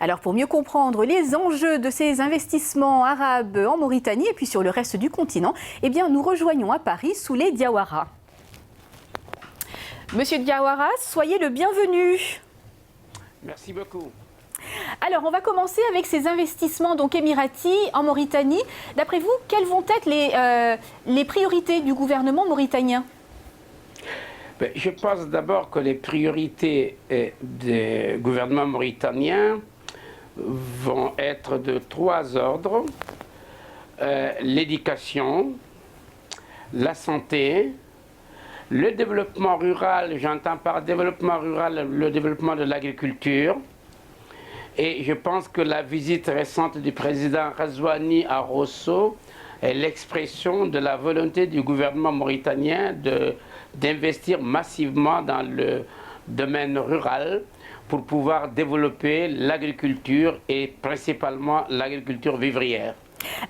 Alors pour mieux comprendre les enjeux de ces investissements arabes en Mauritanie et puis sur le reste du continent, eh bien nous rejoignons à Paris Souley Diawara. Monsieur Diawara, soyez le bienvenu. Merci beaucoup. Alors, on va commencer avec ces investissements donc émiratis en Mauritanie. D'après vous, quelles vont être les priorités du gouvernement mauritanien? Je pense d'abord que les priorités du gouvernement mauritanien vont être de trois ordres. L'éducation, la santé, le développement rural, j'entends par développement rural le développement de l'agriculture. Et je pense que la visite récente du président Razouani à Rosso est l'expression de la volonté du gouvernement mauritanien d'investir massivement dans le domaine rural pour pouvoir développer l'agriculture et principalement l'agriculture vivrière.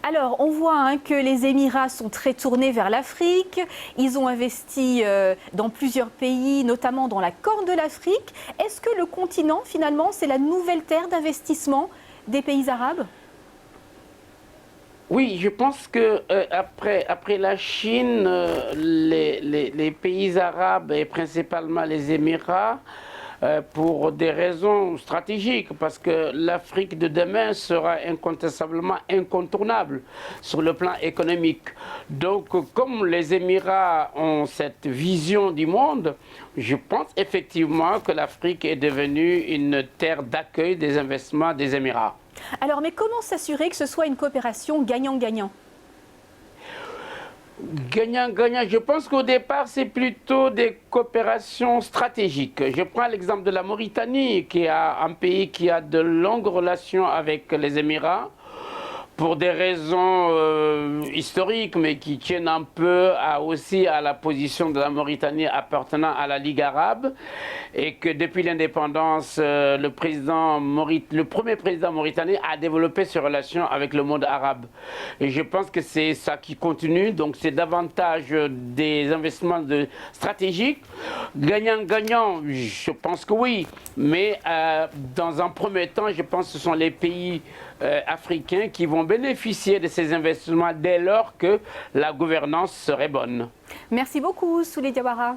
Alors, on voit que les Émirats sont très tournés vers l'Afrique. Ils ont investi dans plusieurs pays, notamment dans la Corne de l'Afrique. Est-ce que le continent, finalement, c'est la nouvelle terre d'investissement des pays arabes? Oui, je pense que après la Chine, les pays arabes et principalement les Émirats, pour des raisons stratégiques, parce que l'Afrique de demain sera incontestablement incontournable sur le plan économique. Donc, comme les Émirats ont cette vision du monde, je pense effectivement que l'Afrique est devenue une terre d'accueil des investissements des Émirats. Alors, mais comment s'assurer que ce soit une coopération gagnant-gagnant? Gagnant-gagnant, je pense qu'au départ, c'est plutôt des coopérations stratégiques. Je prends l'exemple de la Mauritanie, qui est un pays qui a de longues relations avec les Émirats, pour des raisons historiques, mais qui tiennent un peu aussi à la position de la Mauritanie appartenant à la Ligue arabe, et que depuis l'indépendance, le premier président mauritanien a développé ses relations avec le monde arabe. Et je pense que c'est ça qui continue, donc c'est davantage des investissements stratégiques. Gagnant-gagnant, je pense que oui, mais dans un premier temps, je pense que ce sont les pays africains qui vont bénéficier de ces investissements dès lors que la gouvernance serait bonne. Merci beaucoup, Souley Diawara.